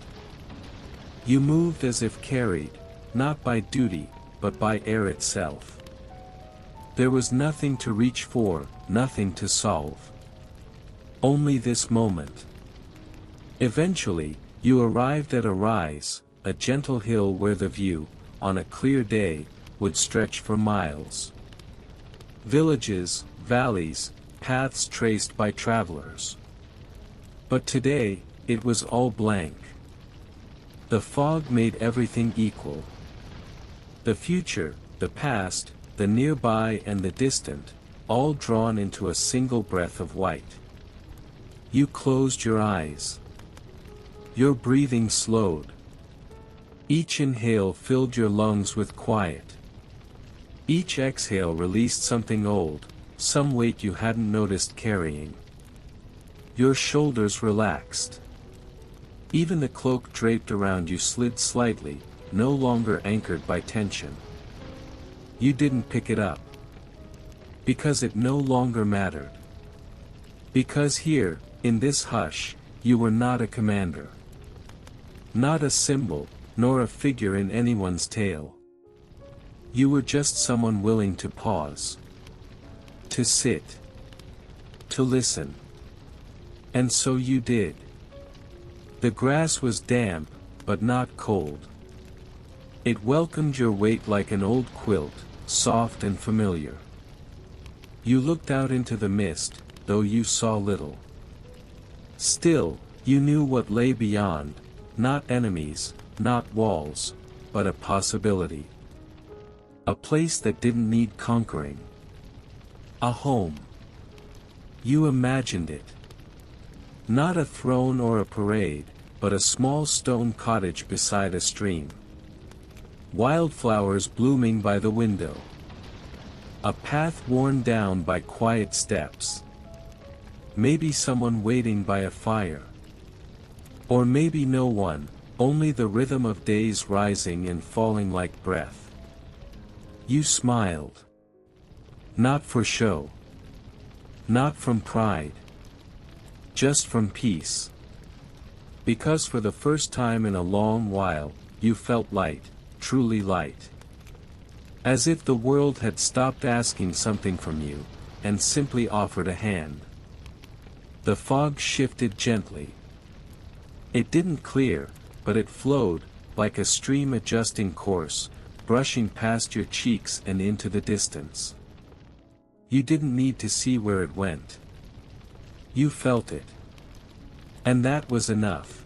You moved as if carried, not by duty, but by air itself. There was nothing to reach for, nothing to solve. Only this moment. Eventually, you arrived at a rise, a gentle hill where the view, on a clear day, would stretch for miles. Villages, valleys, paths traced by travelers. But today, it was all blank. The fog made everything equal. The future, the past, the nearby and the distant, all drawn into a single breath of white. You closed your eyes. Your breathing slowed. Each inhale filled your lungs with quiet. Each exhale released something old, some weight you hadn't noticed carrying. Your shoulders relaxed. Even the cloak draped around you slid slightly, no longer anchored by tension. You didn't pick it up. Because it no longer mattered. Because here, in this hush, you were not a commander. Not a symbol, nor a figure in anyone's tale. You were just someone willing to pause. To sit. To listen. And so you did. The grass was damp, but not cold. It welcomed your weight like an old quilt, soft and familiar. You looked out into the mist, though you saw little. Still, you knew what lay beyond, not enemies, not walls, but a possibility. A place that didn't need conquering. A home. You imagined it. Not a throne or a parade, but a small stone cottage beside a stream. Wildflowers blooming by the window. A path worn down by quiet steps. Maybe someone waiting by a fire. Or maybe no one, only the rhythm of days rising and falling like breath. You smiled. Not for show. Not from pride. Just from peace. Because for the first time in a long while, you felt light, truly light. As if the world had stopped asking something from you, and simply offered a hand. The fog shifted gently. It didn't clear, but it flowed, like a stream adjusting course, brushing past your cheeks and into the distance. You didn't need to see where it went. You felt it. And that was enough.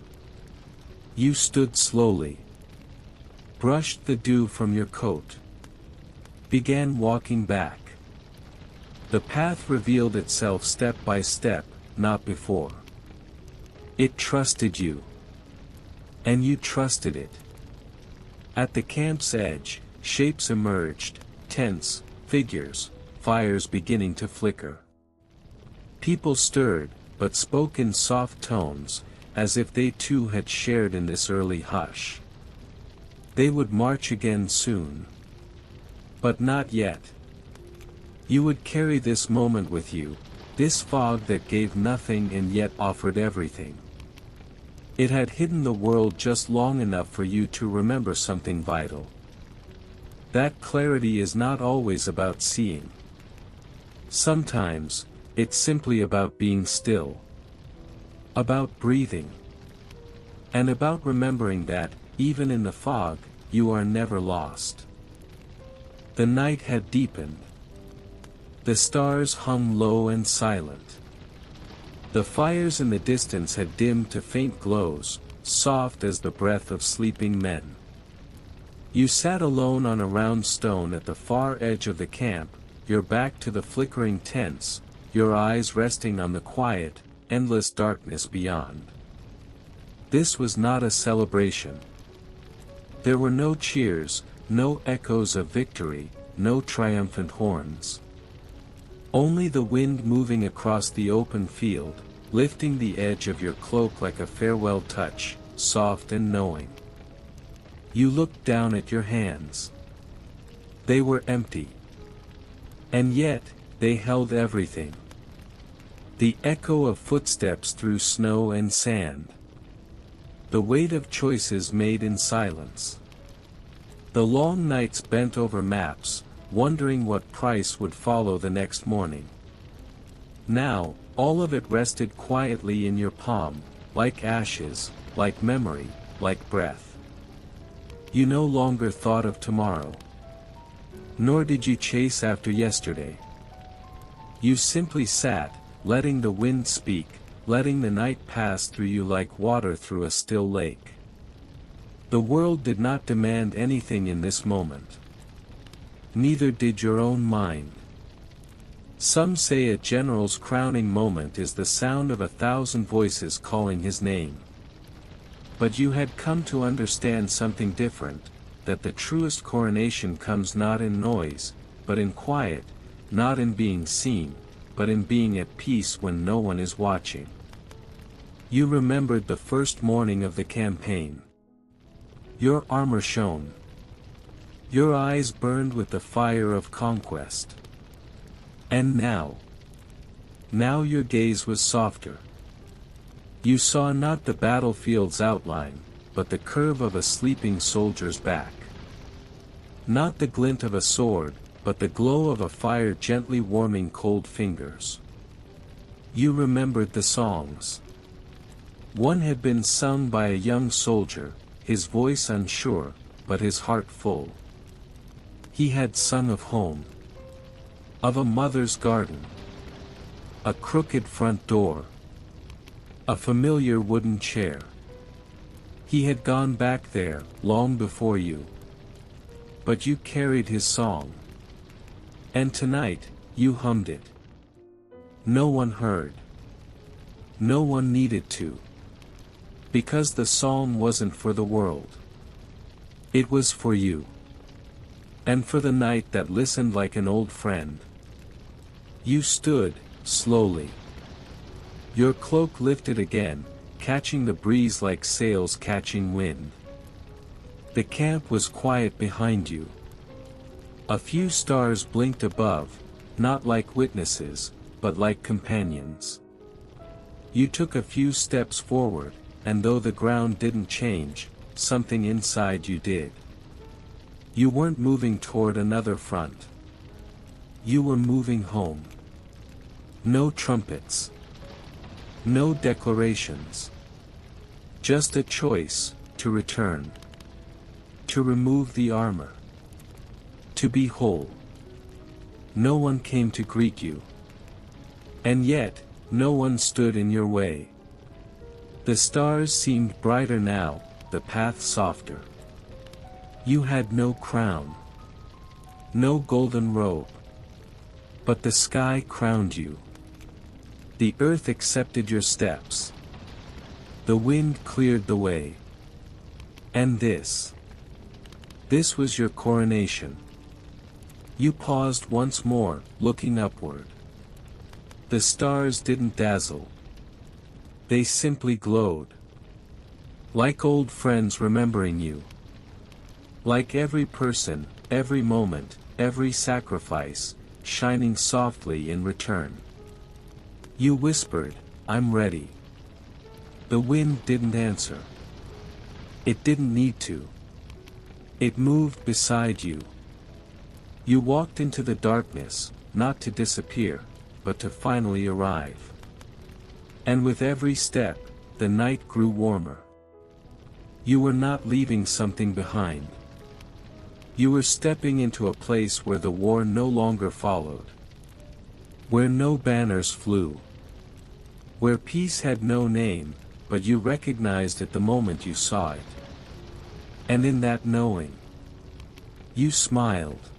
You stood slowly. Brushed the dew from your coat. Began walking back. The path revealed itself step by step, not before. It trusted you. And you trusted it. At the camp's edge, shapes emerged, tents, figures, fires beginning to flicker. People stirred, but spoke in soft tones, as if they too had shared in this early hush. They would march again soon. But not yet. You would carry this moment with you, this fog that gave nothing and yet offered everything. It had hidden the world just long enough for you to remember something vital. That clarity is not always about seeing. Sometimes, it's simply about being still. About breathing. And about remembering that, even in the fog, you are never lost. The night had deepened. The stars hung low and silent. The fires in the distance had dimmed to faint glows, soft as the breath of sleeping men. You sat alone on a round stone at the far edge of the camp, your back to the flickering tents, your eyes resting on the quiet, endless darkness beyond. This was not a celebration. There were no cheers, no echoes of victory, no triumphant horns. Only the wind moving across the open field, lifting the edge of your cloak like a farewell touch, soft and knowing. You looked down at your hands. They were empty. And yet, they held everything. The echo of footsteps through snow and sand. The weight of choices made in silence. The long nights bent over maps, wondering what price would follow the next morning. Now, all of it rested quietly in your palm, like ashes, like memory, like breath. You no longer thought of tomorrow. Nor did you chase after yesterday. You simply sat, letting the wind speak, letting the night pass through you like water through a still lake. The world did not demand anything in this moment. Neither did your own mind. Some say a general's crowning moment is the sound of 1,000 voices calling his name. But you had come to understand something different, that the truest coronation comes not in noise, but in quiet, not in being seen, but in being at peace when no one is watching. You remembered the first morning of the campaign. Your armor shone. Your eyes burned with the fire of conquest. And now your gaze was softer. You saw not the battlefield's outline, but the curve of a sleeping soldier's back. Not the glint of a sword, but the glow of a fire gently warming cold fingers. You remembered the songs. One had been sung by a young soldier, his voice unsure, but his heart full. He had sung of home. Of a mother's garden. A crooked front door. A familiar wooden chair. He had gone back there, long before you. But you carried his song. And tonight, you hummed it. No one heard. No one needed to. Because the song wasn't for the world. It was for you. And for the night that listened like an old friend. You stood, slowly. Your cloak lifted again, catching the breeze like sails catching wind. The camp was quiet behind you. A few stars blinked above, not like witnesses, but like companions. You took a few steps forward, and though the ground didn't change, something inside you did. You weren't moving toward another front. You were moving home. No trumpets. No declarations. Just a choice, to return. To remove the armor. To be whole. No one came to greet you. And yet, no one stood in your way. The stars seemed brighter now, the path softer. You had no crown. No golden robe. But the sky crowned you. The earth accepted your steps. The wind cleared the way. And this was your coronation. You paused once more, looking upward. The stars didn't dazzle. They simply glowed. Like old friends remembering you. Like every person, every moment, every sacrifice, shining softly in return. You whispered, "I'm ready." The wind didn't answer. It didn't need to. It moved beside you. You walked into the darkness, not to disappear, but to finally arrive. And with every step, the night grew warmer. You were not leaving something behind. You were stepping into a place where the war no longer followed. Where no banners flew. Where peace had no name, but you recognized it the moment you saw it. And in that knowing, you smiled.